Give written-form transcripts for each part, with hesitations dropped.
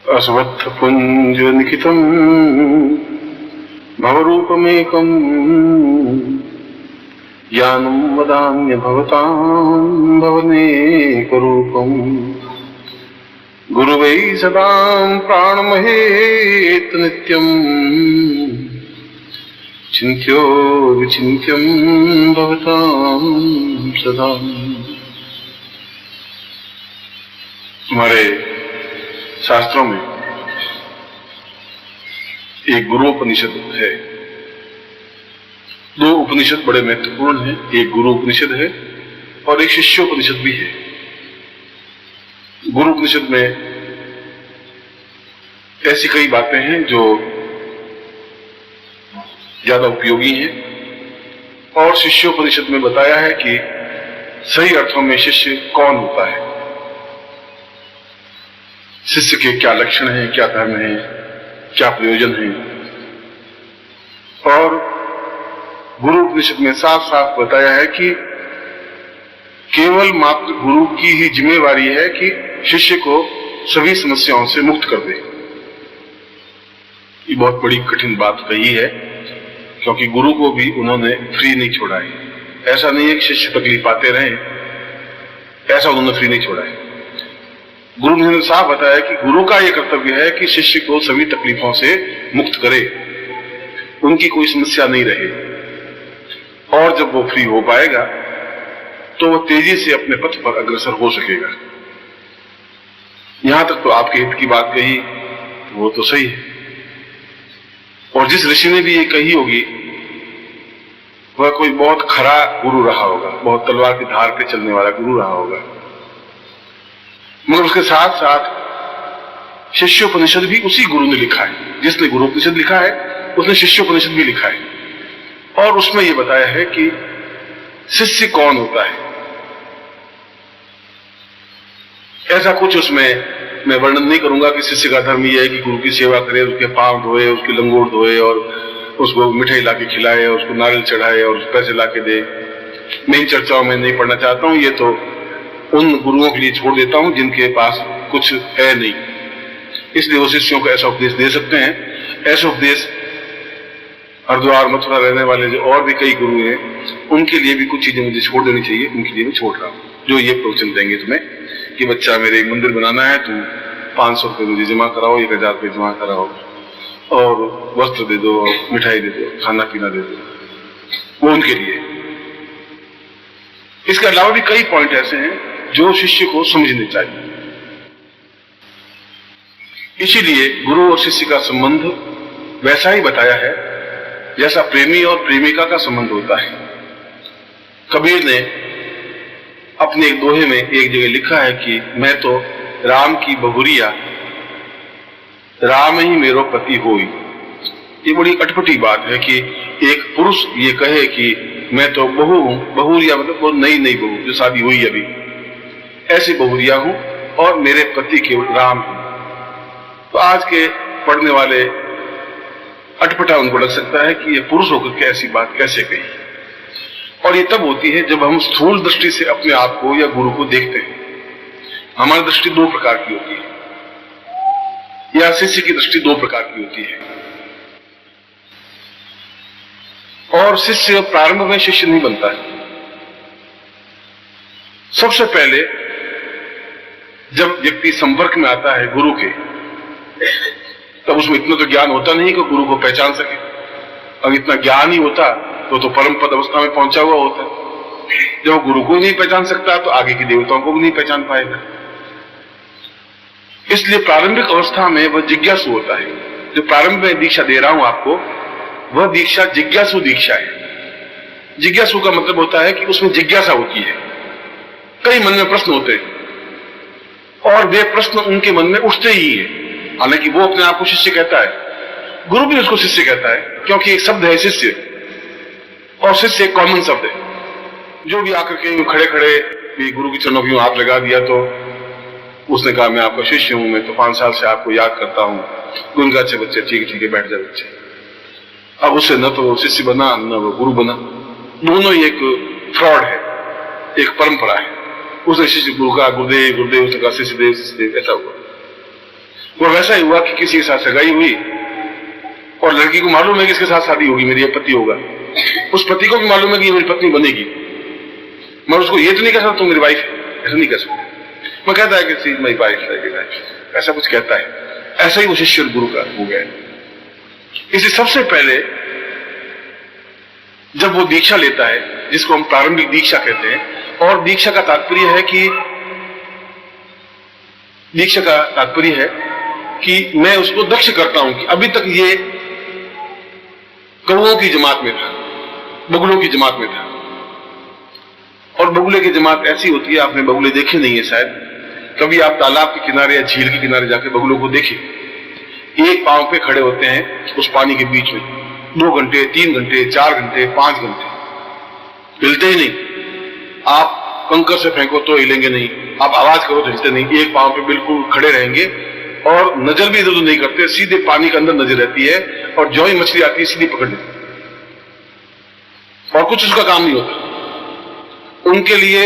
षद-पुञ्ज निखिलं भवरूपमेकं ज्ञानं वदान्य भवतां भवनेकरूपम् गुरुवै सदां प्राणमहेत नित्यं चिन्त्यो विचिन्त्यं भवतां सदा। हमारे शास्त्रों में एक गुरु उपनिषद है। दो उपनिषद बड़े महत्वपूर्ण हैं, एक गुरु उपनिषद है और एक शिष्योपनिषद भी है। गुरु उपनिषद में ऐसी कई बातें हैं जो ज्यादा उपयोगी हैं और शिष्योपनिषद में बताया है कि सही अर्थों में शिष्य कौन होता है, शिष्य के क्या लक्षण हैं, क्या धर्म है, क्या प्रयोजन है। और गुरु उपनिषद में साफ साफ बताया है कि केवल मात्र गुरु की ही जिम्मेवारी है कि शिष्य को सभी समस्याओं से मुक्त कर दे। ये बहुत बड़ी कठिन बात कही है, क्योंकि गुरु को भी उन्होंने फ्री नहीं छोड़ा है। ऐसा नहीं है कि शिष्य तकलीफ पाते रहे, ऐसा उन्होंने फ्री नहीं छोड़ा है। गुरु ने साफ बताया कि गुरु का यह कर्तव्य है कि शिष्य को सभी तकलीफों से मुक्त करे, उनकी कोई समस्या नहीं रहे। और जब वो फ्री हो पाएगा तो वो तेजी से अपने पथ पर अग्रसर हो सकेगा। यहां तक तो आपके हित की बात कही, वो तो सही है। और जिस ऋषि ने भी ये कही होगी वह कोई बहुत खरा गुरु रहा होगा, बहुत तलवार की धार पे चलने वाला गुरु रहा होगा। मगर उसके साथ साथ शिष्योपनिषद भी उसी गुरु ने लिखा है। जिसने गुरु उपनिषद लिखा है उसने शिष्योपनिषद भी लिखा है और उसमें यह बताया है कि शिष्य कौन होता है। ऐसा कुछ उसमें मैं वर्णन नहीं करूंगा कि शिष्य का धर्म यह है कि गुरु की सेवा करे, उसके पांव धोए, उसकी लंगोट धोए और उसको मिठाई लाके खिलाए और उसको नारियल चढ़ाए और पैसे लाके दे। मैं इन चर्चाओं में नहीं पढ़ना चाहता हूं, ये तो उन गुरुओं के लिए छोड़ देता हूं जिनके पास कुछ है नहीं, इसलिए वो शिष्यों को ऐसा उपदेश दे सकते हैं। ऐसा उपदेश हरिद्वार मथुरा रहने वाले जो और भी कई गुरु हैं उनके लिए भी कुछ चीजें मुझे छोड़ देनी चाहिए, उनके लिए मैं छोड़ रहा हूं। जो ये प्रवचन देंगे तुम्हें कि बच्चा मेरे एक मंदिर बनाना है, तुम 500 रुपये मुझे जमा कराओ, 1000 रुपये जमा कराओ और वस्त्र दे दो, मिठाई दे दो, खाना पीना दे दो, वो उनके लिए। इसके अलावा भी कई पॉइंट ऐसे हैं जो शिष्य को समझने चाहिए। इसीलिए गुरु और शिष्य का संबंध वैसा ही बताया है जैसा प्रेमी और प्रेमिका का संबंध होता है। कबीर ने अपने एक दोहे में एक जगह लिखा है कि मैं तो राम की बहुरिया, राम ही मेरो पति होई। ये बड़ी अटपटी बात है कि एक पुरुष ये कहे कि मैं तो बहू हूं, बहुरिया मतलब वो नई बहू जो शादी हुई अभी, ऐसी बहुरिया हूं और मेरे पति केवल राम हैं। तो आज के पढ़ने वाले अटपटा उनको लग सकता है कि ये पुरुष होकर के ऐसी बात कैसे कही। और ये तब होती है जब हम स्थूल दृष्टि से अपने आप को या गुरु को देखते हैं। हमारी दृष्टि दो प्रकार की होती है, या शिष्य की दृष्टि दो प्रकार की होती है। और शिष्य प्रारंभ में शिष्य नहीं बनता है। सबसे पहले जब व्यक्ति संपर्क में आता है गुरु के, तब उसमें इतना तो ज्ञान होता नहीं कि गुरु को पहचान सके। अब इतना ज्ञान ही होता तो परम पद अवस्था में पहुंचा हुआ होता। जब गुरु को नहीं पहचान सकता तो आगे की देवताओं को भी नहीं पहचान पाएगा। इसलिए प्रारंभिक अवस्था में वह जिज्ञासु होता है। जो प्रारंभ में दीक्षा दे रहा हूं आपको, वह दीक्षा जिज्ञासु दीक्षा है। जिज्ञासु का मतलब होता है कि उसमें जिज्ञासा होती है, कई मन में प्रश्न होते हैं और वे प्रश्न उनके मन में उठते ही है। हालांकि वो अपने आप को शिष्य कहता है, गुरु भी उसको शिष्य कहता है, क्योंकि एक शब्द है शिष्य, और शिष्य एक कॉमन शब्द है। जो भी आकर के खड़े खड़े भी गुरु की चरणों की हाथ लगा दिया तो उसने कहा मैं आपका शिष्य हूं, मैं तो 5 साल से आपको याद करता हूं। गुरु का अच्छे बच्चे, ठीक है बैठ जाए बच्चे। अब उससे न तो शिष्य बना न वो गुरु बना, दोनों ही एक फ्रॉड है, एक परंपरा है। उसने शिष्य गुरु का गुरुदेव, गुरुदेव उसने कहा शिष्य देव, ऐसा हुआ। वो वैसा ही हुआ कि किसी के साथ सगाई हुई और लड़की को मालूम है कि इसके साथ शादी होगी, मेरी पति होगा, उस पति को भी मालूम है कि ये मेरी पत्नी बनेगी, मैं उसको ये तो नहीं कह सकता तुम मेरी वाइफ है, ऐसा नहीं कह सकता। मैं कहता है कि माई वाइफ, ऐसा कुछ कहता है। ऐसा ही वो शिष्य और गुरु का हो गया। इसलिए सबसे पहले जब वो दीक्षा लेता है, जिसको हम प्रारंभिक दीक्षा कहते हैं, और दीक्षा का तात्पर्य है कि मैं उसको दक्ष करता हूं कि अभी तक ये कौओं की जमात में था, बगुलों की जमात में था। और बगुले की जमात ऐसी होती है, आपने बगुले देखे नहीं है शायद, कभी आप तालाब के किनारे या झील के किनारे जाके बगुलों को देखें, एक पांव पे खड़े होते हैं उस पानी के बीच में 2 घंटे 3 घंटे 4 घंटे 5 घंटे, हिलते ही नहीं। आप कंकर से फेंको तो हिलेंगे नहीं, आप आवाज करो तो हिलते नहीं, एक पांव पे बिल्कुल खड़े रहेंगे और नजर भी इधर उधर नहीं करते, सीधे पानी के अंदर नजर रहती है और जो ही मछली आती है सीधी पकड़ लेती और कुछ उसका काम नहीं होता उनके लिए।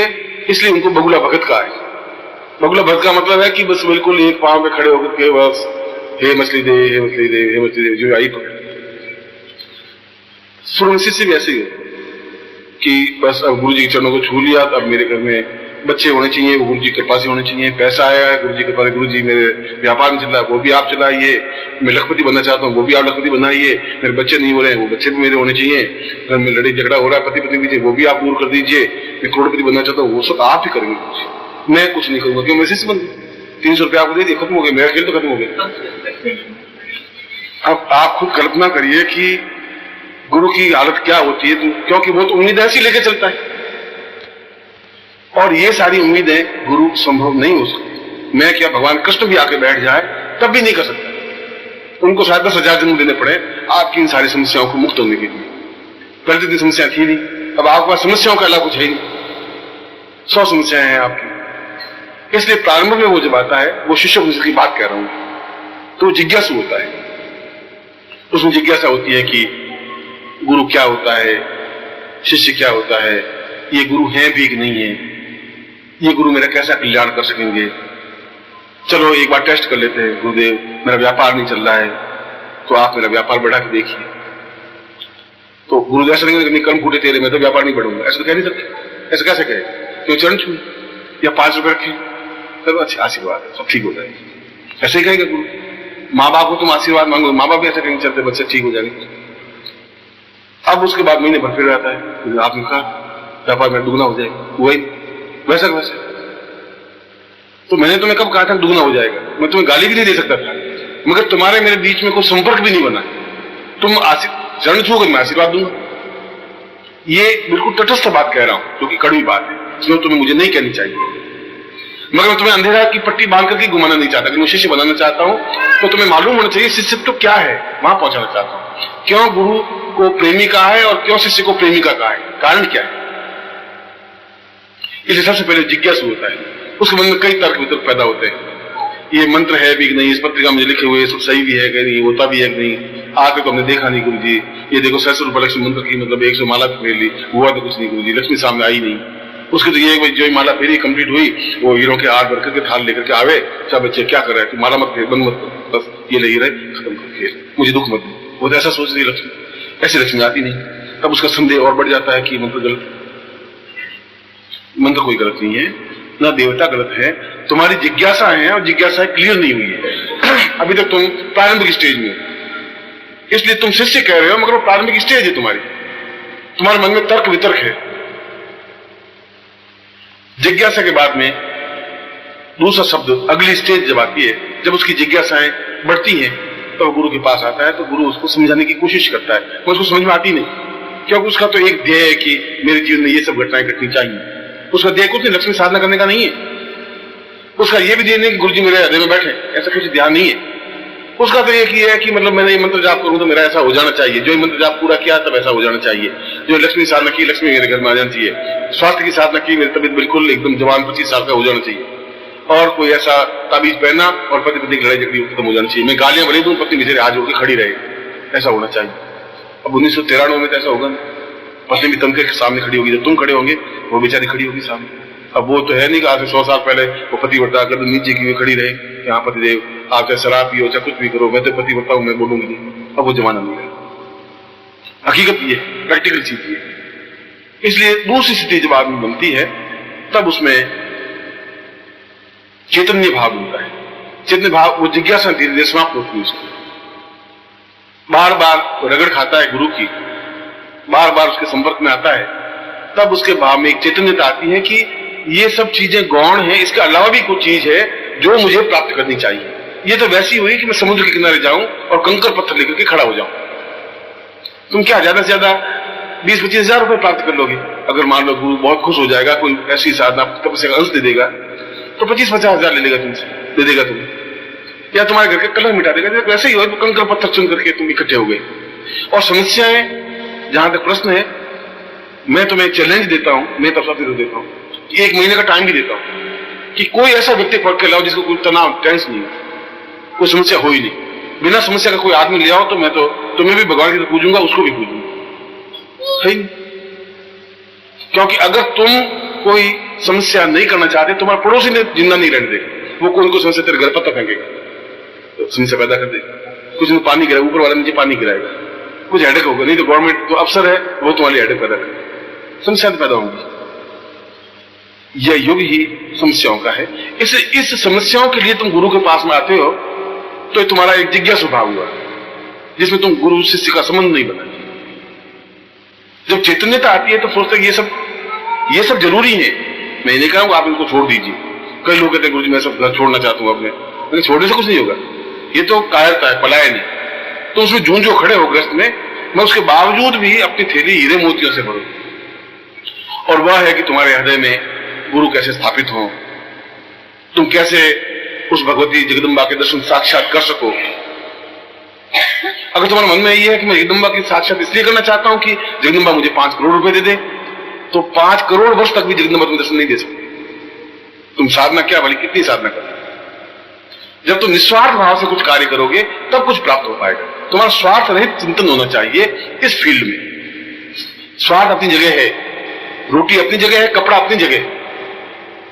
इसलिए उनको बगुला भगत कहा है। बगुला भगत का मतलब है कि बस बिल्कुल एक पांव पे खड़े होकर के बस हे मछली दे, हे मछली दे, हे मछली दे, जो आई पकड़। सूर्यवंशी से भी ऐसे ही हो कि बस अब गुरु जी के चरणों को छू लिया, अब मेरे घर में बच्चे होने चाहिए, वो गुरु जी की कृपा से होने चाहिए, पैसा आया है गुरु जी की कृपा से, गुरु जी मेरे व्यापार में चल रहा है वो भी आप चलाइए, मैं लखपति बनना चाहता हूँ वो भी आप लखपति बनाइए, मेरे बच्चे नहीं हो रहे हैं वो बच्चे भी मेरे होने चाहिए, घर में लड़ाई झगड़ा हो रहा है पति पत्नी बीच वो भी आप दूर कर दीजिए, मैं करोड़पति बनना चाहता हूँ वो सब आप ही करेंगे, मैं कुछ नहीं करूंगा क्यों मैं शिष्य बन गया, 300 रुपया आपको दे दिए, खत्म हो गया, मेरा खेल तो खत्म हो गया। अब आप खुद कल्पना करिए कि गुरु की हालत क्या होती है, क्योंकि वो तो उम्मीद ऐसी लेके चलता है और ये सारी उम्मीदें गुरु संभव नहीं हो सकती। मैं क्या भगवान कृष्ण भी आके बैठ जाए तब भी नहीं कर सकता, उनको शायद 10,000 जन्म देने पड़े आपकी इन सारी समस्याओं को मुक्त होने के लिए। पहले इतनी समस्या थी नहीं, अब आपके पास समस्याओं का अलावा कुछ है नहीं, 100 समस्याएं हैं आपकी। इसलिए प्रारंभ में वो जब आता है, वो शिष्य की बात कह रहा हूं, तो जिज्ञासु होता है, उसमें जिज्ञासा होती है कि गुरु क्या होता है, शिष्य क्या होता है, ये गुरु हैं भी कि नहीं है, ये गुरु मेरा कैसा कल्याण कर सकेंगे, चलो एक बार टेस्ट कर लेते हैं, गुरुदेव मेरा व्यापार नहीं चल रहा है तो आप मेरा व्यापार बढ़ा के देखिए। तो गुरु जैसा नहीं कर्म फूटे तेरे, मैं तो व्यापार नहीं बढ़ूंगा, ऐसा तो कह नहीं सकते। ऐसा कैसे कहे, क्यों चरण छू या 5 रुपए रखे, चलो अच्छा आशीर्वाद सब ठीक हो जाएगा, ऐसे ही कहेगा गुरु। माँ बाप को तुम आशीर्वाद मांगो, माँ बाप भी ऐसे कहेंगे चलते बच्चे ठीक हो जाएंगे। अब उसके बाद महीने भर फिर आता है, आपने कहा व्यापार में दुगना हो जाएगा, वही वैसा वैसे। तो मैंने तुम्हें कब कहा था दुगना हो जाएगा, मैं तुम्हें गाली भी नहीं दे सकता था, मगर तुम्हारे मेरे बीच में कोई संपर्क भी नहीं बना, तुम चरण छूओगे मैं आशीर्वाद दूंगा। ये बिल्कुल तटस्थ बात कह रहा हूं, जो कि कड़वी बात है, इसमें तुम्हें मुझे नहीं कहनी चाहिए, मगर मैं तुम्हें अंधेरा की पट्टी बांध करके घुमाना नहीं चाहता, मैं शिष्य बनाना चाहता हूं तो तुम्हें मालूम होना चाहिए शिष्यत्व तो क्या है, वहां पहुंचाना चाहता हूं। क्यों गुरु को प्रेमी कहा है और क्यों शिष्य को प्रेमिका कहा है, कारण क्या है। इसलिए सबसे पहले जिज्ञासु होता है, उसके मन में कई तर्क वितर्क पैदा होते हैं, ये मंत्र है भी कि नहीं, इस पत्रिका में लिखे हुए सब सही भी है कि नहीं, होता भी है कि नहीं, आके तो हमने देखा नहीं गुरु जी, ये देखो 600 रुपये लक्ष्मी मंत्र की मतलब 100 माला फेर ली, हुआ तो कुछ नहीं गुरु जी, लक्ष्मी सामने आई नहीं। उसके तो ये जो माला फेरी कंप्लीट हुई, वो हीरों के हार भर करके थाल लेकर के आवे, सब बच्चे क्या कर रहे हैं, तू माला मत फेर, बंद मत कर, बस ये ले रहे खत्म कर खेल, मुझे दुख मत दो। वो तो ऐसा सोच रही लक्ष्मी, ऐसी लक्ष्मी आती नहीं। तब उसका संदेह और बढ़ जाता है कि मंत्र गलत, मंत्र कोई गलत नहीं है, ना देवता गलत है, तुम्हारी जिज्ञासा है और जिज्ञासा क्लियर नहीं हुई है। अभी तक तुम प्रारंभिक स्टेज में, इसलिए तुम शिष्य कह रहे हो, मगर वो प्रारंभिक स्टेज है तुम्हारी, तुम्हारे मन में तर्क वितर्क है। जिज्ञासा के बाद में दूसरा शब्द अगली स्टेज जब आती है, जब उसकी जिज्ञासाएं बढ़ती हैं, तो गुरु के पास आता है, तो गुरु उसको समझाने की कोशिश करता है, वो उसको समझ में आती नहीं, क्योंकि उसका तो एक ध्येय है कि मेरे जीवन में ये सब घटनाएं घटनी चाहिए। उसका ध्येय कुछ नहीं लक्ष्मी साधना करने का नहीं है, उसका ये भी ध्येय नहीं कि गुरु जी मेरे हृदय में बैठे, ऐसा कुछ ध्यान नहीं है। उसका तो एक ही है कि मतलब मैंने ये मंत्र जाप करूं तो मेरा ऐसा हो जाना चाहिए, जो मंत्र जाप पूरा किया तब ऐसा हो जाना चाहिए, जो लक्ष्मी साधना की लक्ष्मी मेरे घर में आ जानी चाहिए, स्वास्थ्य की साधना की मेरी तबीयत बिल्कुल एकदम जवान 25 साल का हो जाना चाहिए, और कोई ऐसा ताबीज पहना और पति पत्नी की लड़ाई झगड़ी खत्म हो जानी चाहिए, मैं गालियां भले दूं पत्नी मेरे हाथ होकर खड़ी रहे, ऐसा होना चाहिए। अब 1993 में तो ऐसा होगा, पत्नी भी तमके के सामने खड़ी होगी, जब तुम खड़े होंगे वो बेचारी खड़ी होगी सामने, अब वो तो है नहीं कि आज से 100 साल पहले वो पतिव्रता गर्दन नीचे की हुई खड़ी रहे, यहाँ पतिदेव आप चाहे शराब पियो चाहे कुछ भी करो, मैं तो पतिव्रता हूं, मैं बोलूंगी नहीं। अब वो जमाना नहीं है। हकीकत ये प्रैक्टिकल चीज ये। इसलिए दूसरी स्थिति जब आदमी बनती है तब उसमें चैतन्य भाव मिलता है। चैतन्य भाव, वो जिज्ञासा धीरे धीरे समाप्त होती है उसकी। बार बार रगड़ खाता है गुरु की, बार बार उसके संपर्क में आता है, तब उसके भाव में एक चैतन्यता आती है कि ये सब चीजें गौण हैं, इसके अलावा भी कुछ चीज है जो मुझे प्राप्त करनी चाहिए। ये तो वैसी हुई कि मैं समुद्र के किनारे जाऊं और कंकर पत्थर लेकर के खड़ा हो जाऊं। तुम क्या ज्यादा से ज्यादा 20-25 हजार रुपए प्राप्त कर लोगे? अगर मान लो गुरु बहुत खुश हो जाएगा, कोई ऐसी साधना तपस्या का अंश दे देगा तो 25-50 हजार ले लेगा तुमसे, दे देगा तुम्हें, या तुम्हारे घर के कलर मिटा देगा। वैसे ही हो, कंकर पत्थर चुन करके तुम इकट्ठे हो गए। और समस्याएं, जहां तक प्रश्न है, मैं तुम्हें चैलेंज देता हूं, मैं तब देता हूं, 1 महीने का टाइम भी देता हूं कि कोई ऐसा व्यक्ति पढ़ के लाओ जिसको कोई तनाव टेंस नहीं हो, कोई समस्या हो ही नहीं। बिना समस्या का कोई आदमी ले आओ तो मैं तो तुम्हें भी भगवान की तो पूजूंगा, उसको भी पूजूंगा, सही नहीं? क्योंकि अगर तुम कोई समस्या नहीं करना चाहते, तुम्हारे पड़ोसी ने जिंदा नहीं रहने देगा, वो कोई समस्या तेरे घर पत्ता फेंकेगा, तो समस्या पैदा कर देगा। कुछ ने पानी गिराएगा, ऊपर वाले नीचे पानी गिराएगा, कुछ हेडेक होगा, नहीं तो गवर्नमेंट जो अफसर है वो तुम्हारी हेडेक पैदा करेगा, समस्या पैदा होगी। यह युग ही समस्याओं का है। इस समस्याओं के लिए तुम गुरु के पास में आते हो तो तुम्हारा एक जिज्ञासु भाव हुआ जिसमें तुम गुरु शिष्य का संबंध नहीं बना। जब चैतन्यता आती है तो सोचते ये सब जरूरी है। मैं नहीं कहूंगा आप इनको छोड़ दीजिए। कई लोग कहते हैं गुरु जी मैं सब घर छोड़ना चाहता हूं अपने, लेकिन छोड़ने से कुछ नहीं होगा, ये तो कायरता है, पलायन है। तो उसमें जो खड़े हो ग्रस्त में, मैं उसके बावजूद भी अपनी थैली हीरे मोतियों से भरूं, और वह है कि तुम्हारे हृदय में गुरु कैसे स्थापित हो, तुम कैसे उस भगवती जगदम्बा के दर्शन साक्षात कर सको। अगर तुम्हारे मन में ये है कि मैं जगदम्बा की साक्षात इसलिए करना चाहता हूं कि जगदम्बा मुझे 5 करोड़ रुपए दे दे, तो 5 करोड़ वर्ष तक भी जगदम्बा तुम्हें दर्शन नहीं दे सकती। तुम साधना क्या भली कितनी साधना करो, जब तुम निस्वार्थ भाव से कुछ कार्य करोगे तब कुछ प्राप्त हो पाएगा। तुम्हारा स्वार्थ रहित चिंतन होना चाहिए इस फील्ड में। स्वार्थ अपनी जगह है, रोटी अपनी जगह है, कपड़ा अपनी जगह है।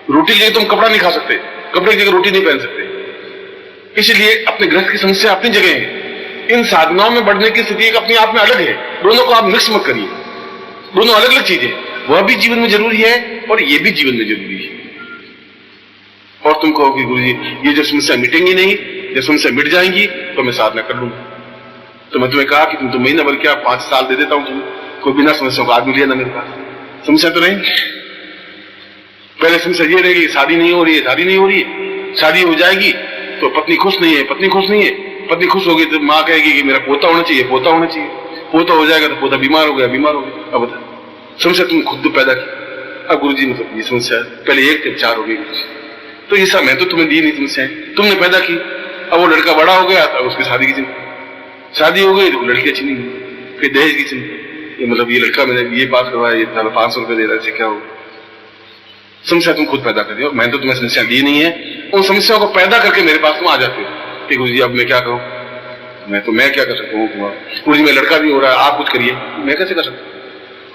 रोटी की जगह तुम कपड़ा नहीं खा सकते, कपड़े की जगह रोटी नहीं पहन सकते। इसलिए अपने ग्रह की समस्या अपनी जगह है। इन साधनाओं में बढ़ने की स्थिति एक अपने आप में अलग है, दोनों को आप मिक्स मत करिए, दोनों अलग अलग चीजें। वह भी जीवन में जरूरी है और ये भी जीवन में जरूरी है। और तुम कहो कि गुरु जी ये जो समस्या मिटेंगी नहीं, जब समस्या मिट जाएंगी तो मैं साधना कर लूंगा। तो मैं तुम्हें कहा कि तुम तो महीना भर क्या 5 साल दे देता हूं तुम्हें, कोई बिना समस्या का आदमी लिया ना मेरे पास। समस्या तो नहीं, पहले समस्या ये रहेगी शादी नहीं हो रही है, शादी नहीं हो रही है, शादी हो जाएगी तो पत्नी खुश नहीं है, पत्नी खुश नहीं है, पत्नी खुश होगी तो माँ कहेगी कि मेरा पोता होना चाहिए, पोता होना चाहिए, पोता हो जाएगा तो पोता बीमार हो गया, बीमार हो गया। अब बता, समस्या तुम खुद तो पैदा की। अब गुरु जी मतलब ये समस्या पहले 1 थे 4 हो गई, तो ये सब मैं तो तुम्हें दी नहीं, समस्याएं तुमने पैदा की। अब वो लड़का बड़ा हो गया, अब उसकी शादी की चिंता, शादी हो गई तो लड़की अच्छी नहीं, फिर दहेज की चिंता, ये मतलब ये लड़का मैंने ये पास करवाया, ये 500 रुपए दे रहा है, इससे क्या होगा। समस्या तुम खुद पैदा कर रहे हो, मैंने तो तुम्हें समस्या दी नहीं है। उन समस्याओं को पैदा करके मेरे पास तुम आ जाते हो कि गुरु जी अब मैं क्या करूं, मैं क्या कर सकता हूँ तुम्हारा। गुरु जी मैं लड़का भी हो रहा है, आप कुछ करिए, मैं कैसे कर सकता हूँ।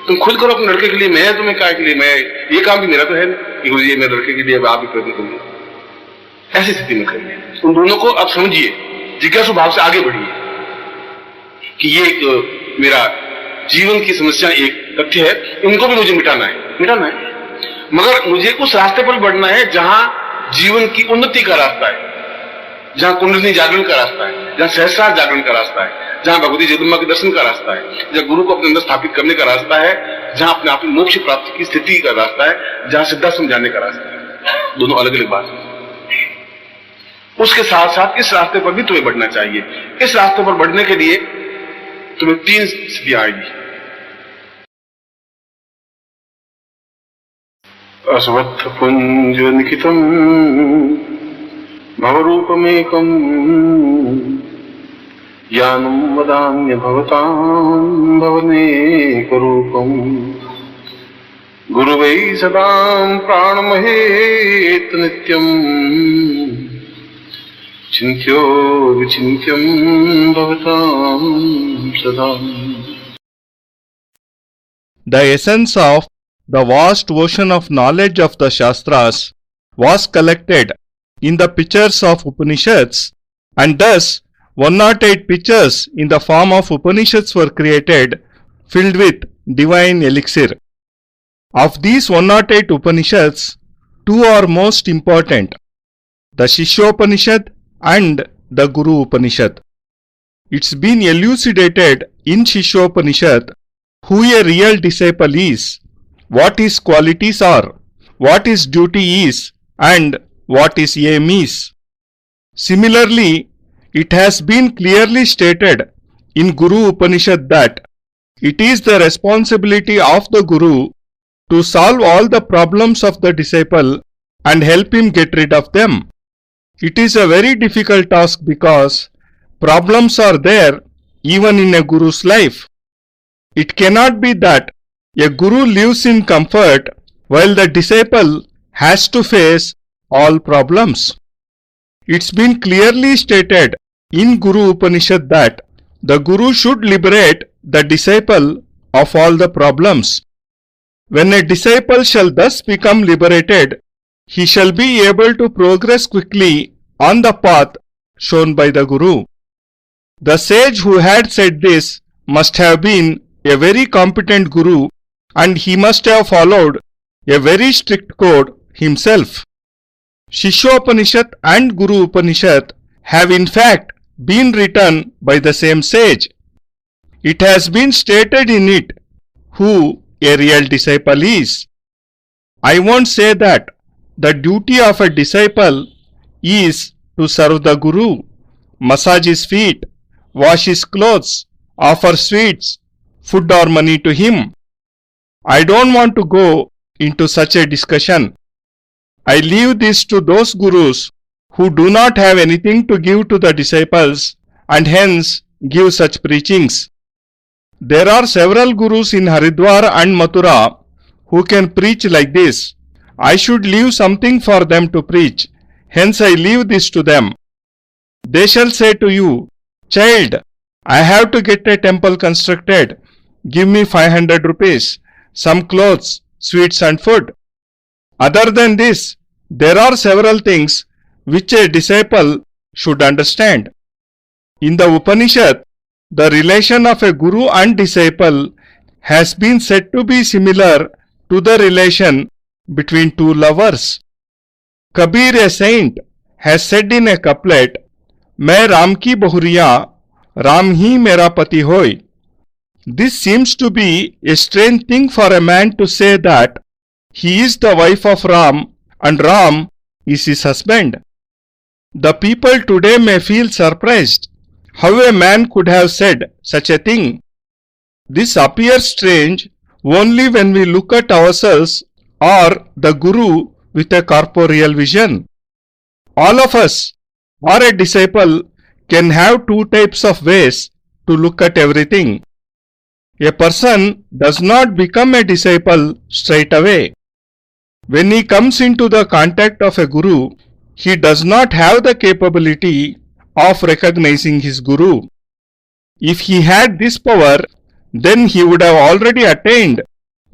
तुम खुद करो अपने लड़के के लिए, मैं तुम्हें क्या के लिए, मैं ये काम भी मेरा तो है कि गुरु जी मेरे लड़के के लिए आप भी कर दीजिए। ऐसी स्थिति में करिए। उन दोनों को अब समझिए, जिज्ञासु भाव से आगे बढ़िए कि ये एक मेरा जीवन की समस्या एक तथ्य है, इनको भी मुझे मिटाना है, मगर मुझे उस रास्ते पर बढ़ना है जहां जीवन की उन्नति का रास्ता है, जहां कुंडलिनी जागरण का रास्ता है, जहां सहस्रार जागरण का रास्ता है, जहां भगवती जगदम्बा के दर्शन का रास्ता है, जहां गुरु को अपने अंदर स्थापित करने का रास्ता है, जहां अपने आप मोक्ष प्राप्ति की स्थिति का रास्ता है, जहां सिद्धांत समझाने का रास्ता है। दोनों अलग अलग बात है। उसके साथ साथ इस रास्ते पर भी तुम्हें बढ़ना चाहिए। इस रास्ते पर बढ़ने के लिए तुम्हें 3 स्थितियां आएगी। असवत्थ पुंज निखितम भवरूपमेकम ज्ञानम वदान्य भवतां भवनेकरूपम गुरुवै सदां प्राणमहेत नित्यं चिन्त्यो विचिन्त्यं भवतां सदा। The essence of the vast ocean of knowledge of the Shastras was collected in the pictures of Upanishads, and thus 108 pictures in the form of Upanishads were created, filled with divine elixir. Of these 108 Upanishads, two are most important, the Shishyopanishad and the Guru Upanishad. It's been elucidated in Shishyopanishad who a real disciple is, what his qualities are, what his duty is, and what his aim is. Similarly, it has been clearly stated in Guru Upanishad that it is the responsibility of the Guru to solve all the problems of the disciple and help him get rid of them. It is a very difficult task because problems are there even in a Guru's life. It cannot be that a Guru lives in comfort while the disciple has to face all problems. It's been clearly stated in Guru Upanishad that the Guru should liberate the disciple of all the problems. When a disciple shall thus become liberated, he shall be able to progress quickly on the path shown by the Guru. The sage who had said this must have been a very competent Guru, and he must have followed a very strict code himself. Shishyopanishad and Guru Upanishad have in fact been written by the same sage. It has been stated in it who a real disciple is. I won't say that the duty of a disciple is to serve the Guru, massage his feet, wash his clothes, offer sweets, food or money to him. I don't want to go into such a discussion. I leave this to those Gurus who do not have anything to give to the disciples and hence give such preachings. There are several Gurus in Haridwar and Mathura who can preach like this. I should leave something for them to preach, hence I leave this to them. They shall say to you, "Child, I have to get a temple constructed. Give me 500 rupees, some clothes, sweets and food." Other than this, there are several things which a disciple should understand. In the Upanishad, the relation of a Guru and disciple has been said to be similar to the relation between two lovers. Kabir, a saint, has said in a couplet, "मैं राम की बहुरिया, राम ही मेरा पति होय." This seems to be a strange thing for a man to say that he is the wife of Ram and Ram is his husband. The people today may feel surprised how a man could have said such a thing. This appears strange only when we look at ourselves or the Guru with a corporeal vision. All of us or a disciple can have two types of ways to look at everything. A person does not become a disciple straight away. When he comes into the contact of a Guru, he does not have the capability of recognizing his Guru. If he had this power, then he would have already attained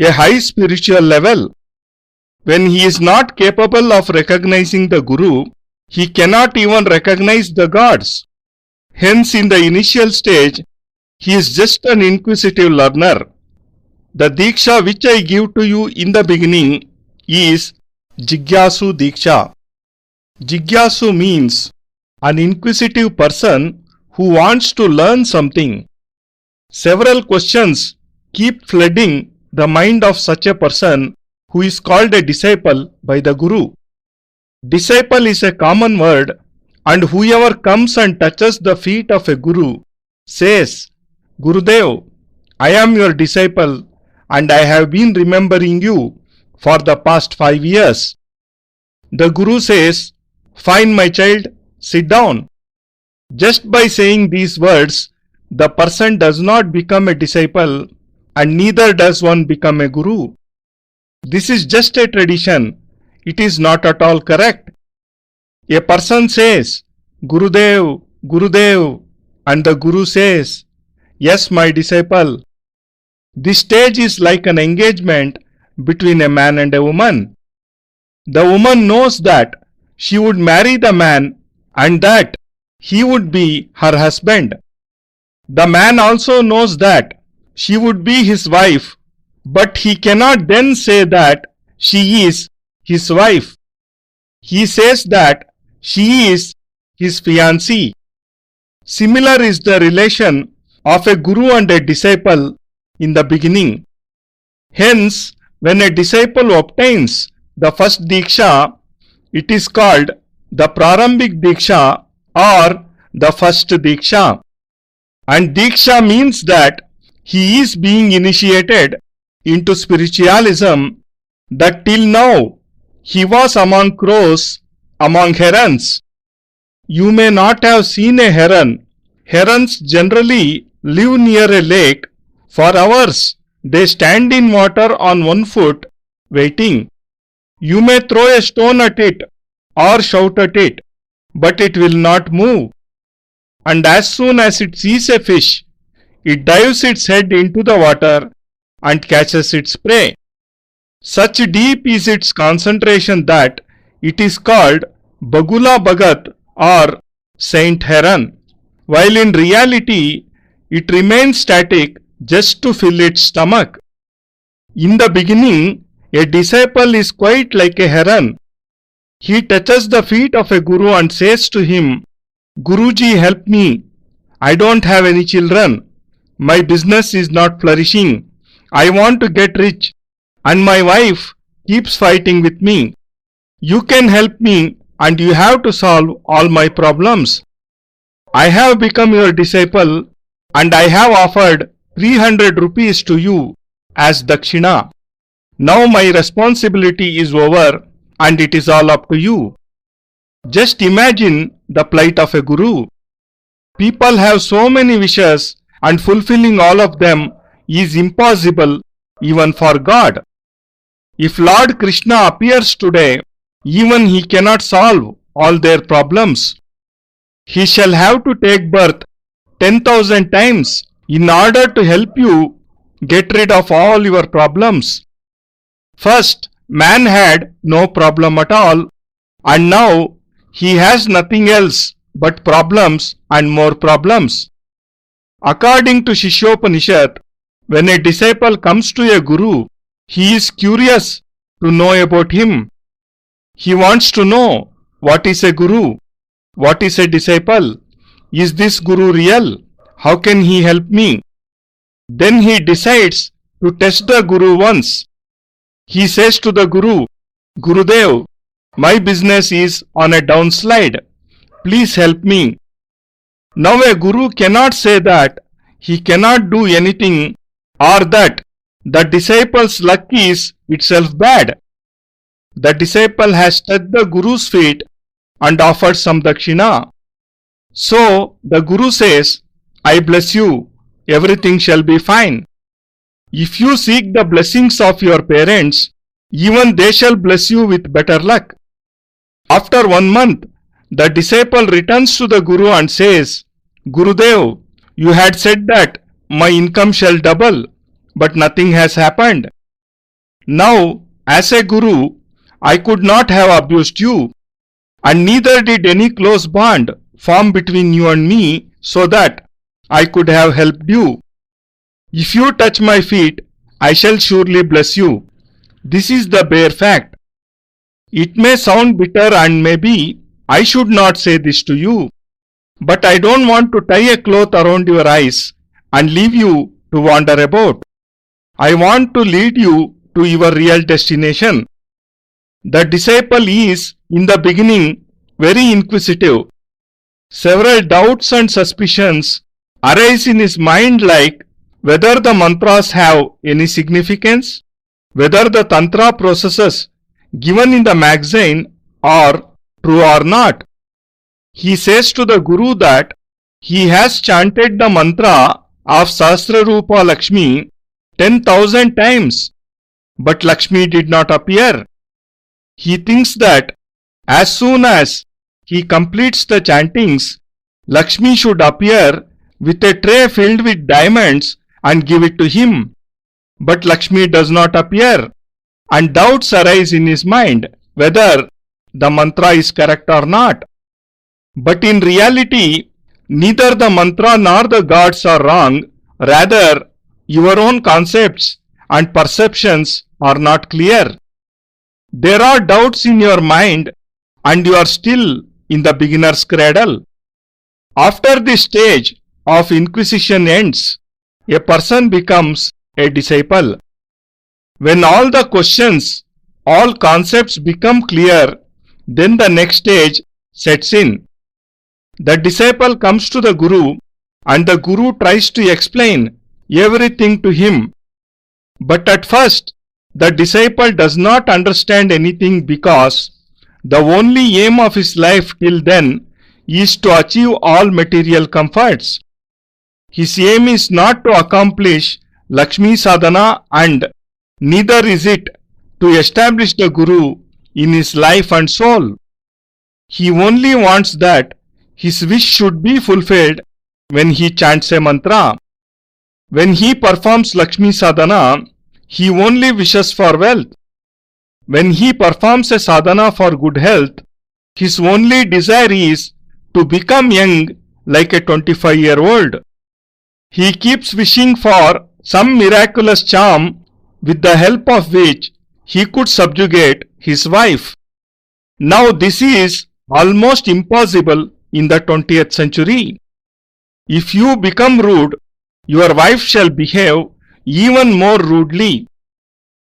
a high spiritual level. When he is not capable of recognizing the Guru, he cannot even recognize the gods. Hence, in the initial stage, he is just an inquisitive learner. The Diksha which I give to you in the beginning is Jigyasu Diksha. Jigyasu means an inquisitive person who wants to learn something. Several questions keep flooding the mind of such a person who is called a disciple by the Guru. Disciple is a common word, and whoever comes and touches the feet of a Guru says, "Gurudev, I am your disciple and I have been remembering you for the past 5 years. The Guru says, "Fine, my child, sit down." Just by saying these words, the person does not become a disciple and neither does one become a Guru. This is just a tradition. It is not at all correct. A person says, "Gurudev, Gurudev," and the Guru says, "Yes, my disciple." This stage is like an engagement between a man and a woman. The woman knows that she would marry the man and that he would be her husband. The man also knows that she would be his wife, but he cannot then say that she is his wife. He says that she is his fiancée. Similar is the relation of a guru and a disciple in the beginning. Hence, when a disciple obtains the first Diksha, it is called the Prarambhik Diksha or the first Diksha. And Diksha means that he is being initiated into spiritualism that till now he was among crows, among herons. You may not have seen a heron. Herons generally live near a lake. For hours they stand in water on one foot, waiting. You may throw a stone at it or shout at it, but it will not move. And as soon as it sees a fish, it dives its head into the water and catches its prey. Such deep is its concentration that it is called Bagula Bhagat or Saint Heron, while in reality it remains static just to fill its stomach. In the beginning, a disciple is quite like a heron. He touches the feet of a guru and says to him, "Guruji, help me. I don't have any children. My business is not flourishing. I want to get rich, and my wife keeps fighting with me. You can help me, and you have to solve all my problems. I have become your disciple, and I have offered 300 rupees to you as dakshina. Now my responsibility is over, and it is all up to you." Just imagine the plight of a guru. People have so many wishes, and fulfilling all of them is impossible even for God. If Lord Krishna appears today, even he cannot solve all their problems. He shall have to take birth 10,000 times in order to help you get rid of all your problems. First, man had no problem at all, and now he has nothing else but problems and more problems. According to Shishyopanishad, when a disciple comes to a guru, he is curious to know about him. He wants to know what is a guru, what is a disciple, is this guru real, how can he help me? Then he decides to test the guru once. He says to the guru, "Gurudev, my business is on a downslide. Please help me." Now a guru cannot say that he cannot do anything or that the disciple's luck is itself bad. The disciple has touched the guru's feet and offered some dakshina. So the guru says, "I bless you, everything shall be fine. If you seek the blessings of your parents, even they shall bless you with better luck." After 1 month, the disciple returns to the guru and says, "Gurudev, you had said that my income shall double, but nothing has happened. Now, as a guru, I could not have abused you, and neither did any close bond form between you and me so that I could have helped you. If you touch my feet, I shall surely bless you. This is the bare fact. It may sound bitter and maybe I should not say this to you, but I don't want to tie a cloth around your eyes and leave you to wander about. I want to lead you to your real destination." The disciple is, in the beginning, very inquisitive. Several doubts and suspicions arise in his mind, like whether the mantras have any significance, whether the tantra processes given in the magazine are true or not. He says to the guru that he has chanted the mantra of Sahasrarupa Lakshmi 10,000 times, but Lakshmi did not appear. He thinks that as soon as he completes the chantings, Lakshmi should appear with a tray filled with diamonds and give it to him. But Lakshmi does not appear. and doubts arise in his mind whether the mantra is correct or not. But in reality, neither the mantra nor the gods are wrong, rather, your own concepts and perceptions are not clear. There are doubts in your mind and you are still in the beginner's cradle. After this stage of inquisition ends, a person becomes a disciple. When all the questions, all concepts become clear, then the next stage sets in. The disciple comes to the Guru and the Guru tries to explain everything to him. But at first, the disciple does not understand anything because the only aim of his life till then is to achieve all material comforts. His aim is not to accomplish Lakshmi sadhana and neither is it to establish the Guru in his life and soul. He only wants that his wish should be fulfilled when he chants a mantra. When he performs Lakshmi sadhana, he only wishes for wealth. When he performs a sadhana for good health, his only desire is to become young like a 25-year-old. He keeps wishing for some miraculous charm with the help of which he could subjugate his wife. Now this is almost impossible in the 20th century. If you become rude, your wife shall behave even more rudely.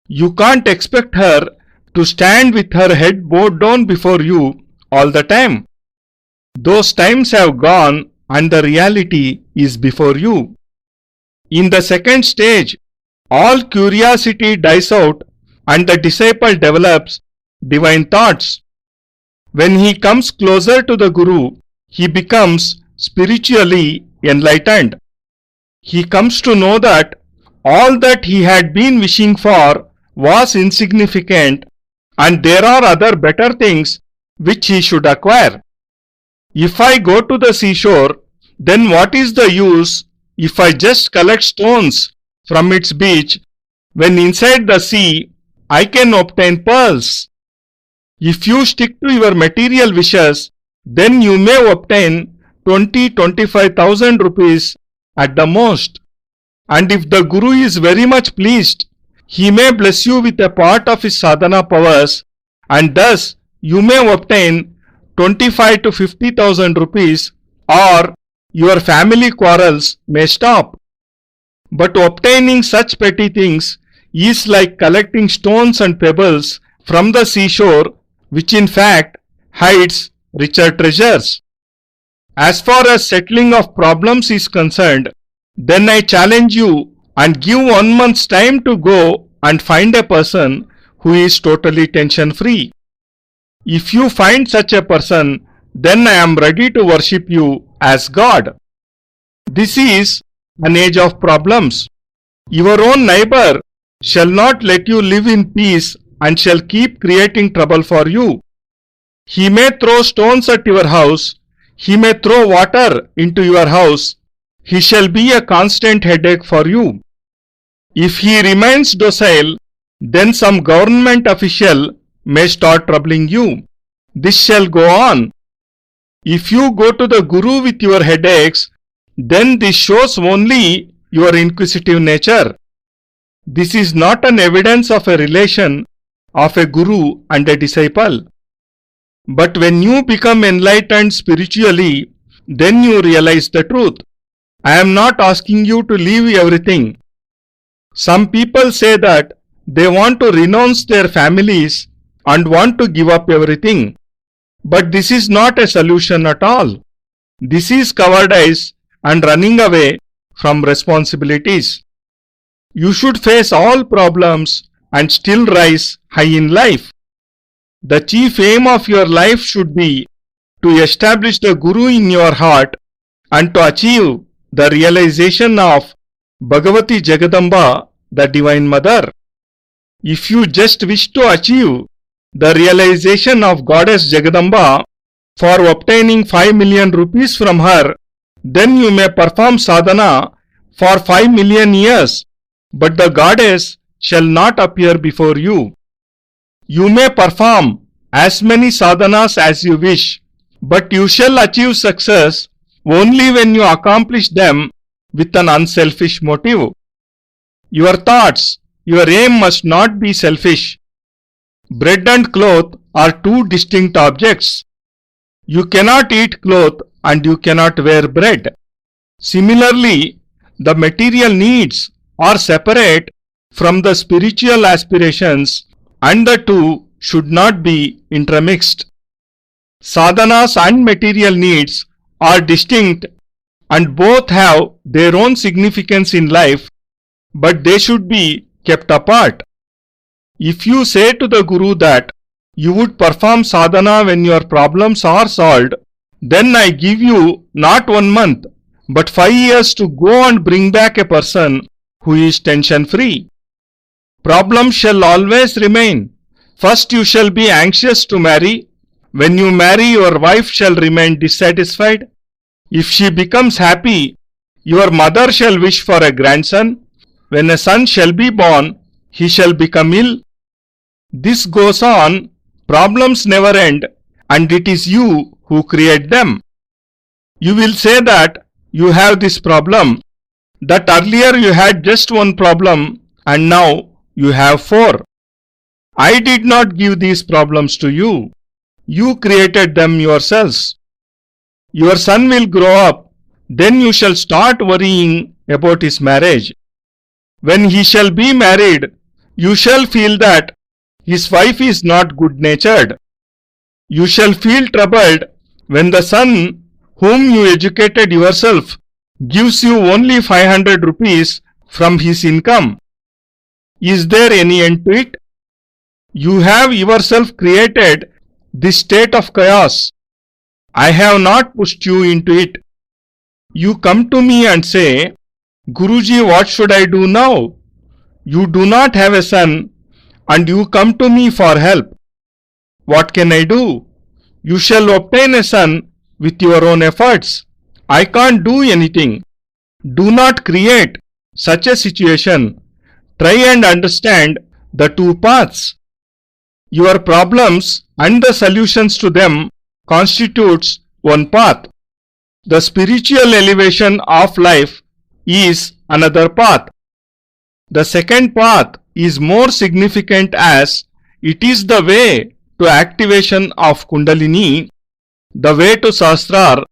You can't expect her to stand with her head bowed down before you all the time. Those times have gone and the reality is before you. In the second stage, all curiosity dies out and the disciple develops divine thoughts. When he comes closer to the Guru, he becomes spiritually enlightened. He comes to know that all that he had been wishing for was insignificant and there are other better things which he should acquire. If I go to the seashore, then what is the use if I just collect stones from its beach when inside the sea I can obtain pearls? If you stick to your material wishes, then you may obtain 20-25,000 rupees at the most. And if the Guru is very much pleased, he may bless you with a part of his sadhana powers and thus you may obtain 25 to 50,000 rupees or your family quarrels may stop. But obtaining such petty things is like collecting stones and pebbles from the seashore, which in fact hides richer treasures. As far as settling of problems is concerned, then I challenge you and give 1 month's time to go and find a person who is totally tension free. If you find such a person, then I am ready to worship you as God. This is an age of problems. Your own neighbor shall not let you live in peace and shall keep creating trouble for you. He may throw stones at your house, he may throw water into your house, he shall be a constant headache for you. If he remains docile, then some government official may start troubling you. This shall go on. If you go to the Guru with your headaches, then this shows only your inquisitive nature. This is not an evidence of a relation of a Guru and a disciple. But when you become enlightened spiritually, then you realize the truth. I am not asking you to leave everything. Some people say that they want to renounce their families and want to give up everything. But this is not a solution at all. This is cowardice and running away from responsibilities. You should face all problems and still rise high in life. The chief aim of your life should be to establish the Guru in your heart and to achieve the realization of Bhagavati Jagadamba, the Divine Mother. If you just wish to achieve the realization of Goddess Jagadamba for obtaining 5 million rupees from her, then you may perform sadhana for 5 million years, but the Goddess shall not appear before you. You may perform as many sadhanas as you wish, but you shall achieve success only when you accomplish them with an unselfish motive. Your thoughts, your aim must not be selfish. Bread and cloth are two distinct objects. You cannot eat cloth and you cannot wear bread. Similarly, the material needs are separate from the spiritual aspirations, and the two should not be intermixed. Sadhanas and material needs are distinct and both have their own significance in life, but they should be kept apart. If you say to the Guru that you would perform sadhana when your problems are solved, then I give you not 1 month, but 5 years to go and bring back a person who is tension-free. Problems shall always remain. First you shall be anxious to marry. When you marry, your wife shall remain dissatisfied. If she becomes happy, your mother shall wish for a grandson. When a son shall be born, he shall become ill. This goes on. Problems never end, and it is you who create them. You will say that you have this problem, that earlier you had just 1 problem and now you have 4. I did not give these problems to you. You created them yourselves. Your son will grow up, then you shall start worrying about his marriage. When he shall be married, you shall feel that his wife is not good-natured. You shall feel troubled when the son whom you educated yourself gives you only 500 rupees from his income. Is there any end to it? You have yourself created this state of chaos. I have not pushed you into it. You come to me and say, Guruji, what should I do now? You do not have a son and you come to me for help. What can I do? You shall obtain a son with your own efforts. I can't do anything. Do not create such a situation. Try and understand the 2 paths. Your problems and the solutions to them constitutes 1 path. The spiritual elevation of life is another path. The second path is more significant as it is the way to activation of Kundalini, the way to Sahasrar,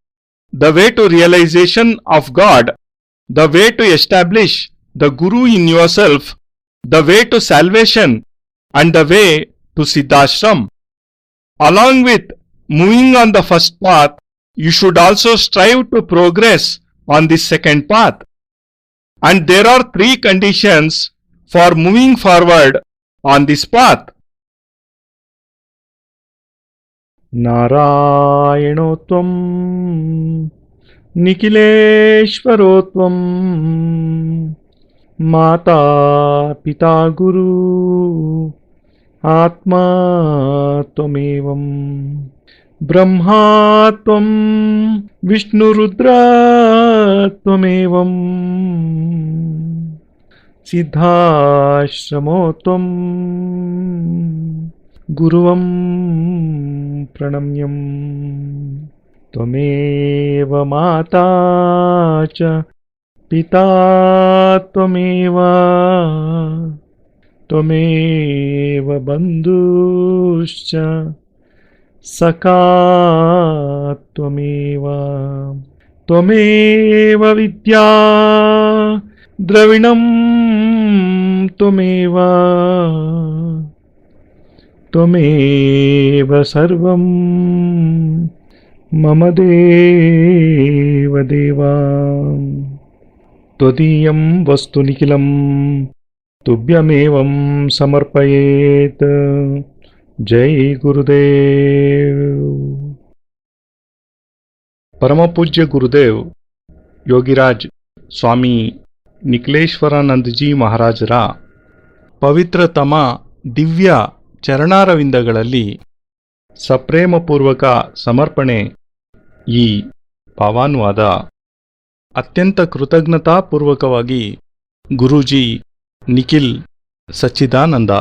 the way to realization of God, the way to establish the Guru in yourself, the way to salvation, and the way to Siddhashram. Along with moving on the first path, you should also strive to progress on the second path. And there are 3 conditions for moving forward on this path. Narayanotvam Nikhileshwarotvam Mata Pita Guru Atma Twamevam Brahma Tvam Vishnu Rudra Twamevam Siddhashramo-tvam Guruvam Pranamyam Tvameva Mata Cha Pita Tvameva Tvameva Bandhuscha Saka Tvameva Tvameva Vidya Dravinam Tvameva Tvameva Sarvam Mama Deva Deva Twadeeyam Vastu Nikhilam Tubyamevam Samarpayeth. Jai Gurudev. Parampoojya Gurudev Yogiraj Swami Nikhileshwarananda ji ಮಹಾರಾಜರ ಪವಿತ್ರತಮ ದಿವ್ಯ ಚರಣಾರವಿಂದಗಳಲ್ಲಿ ಸಪ್ರೇಮಪೂರ್ವಕ ಸಮರ್ಪಣೆ ಈ ಭಾವಾನುವಾದ ಅತ್ಯಂತ ಕೃತಜ್ಞತಾಪೂರ್ವಕವಾಗಿ ಗುರೂಜಿ ನಿಖಿಲ್ ಸಚ್ಚಿದಾನಂದ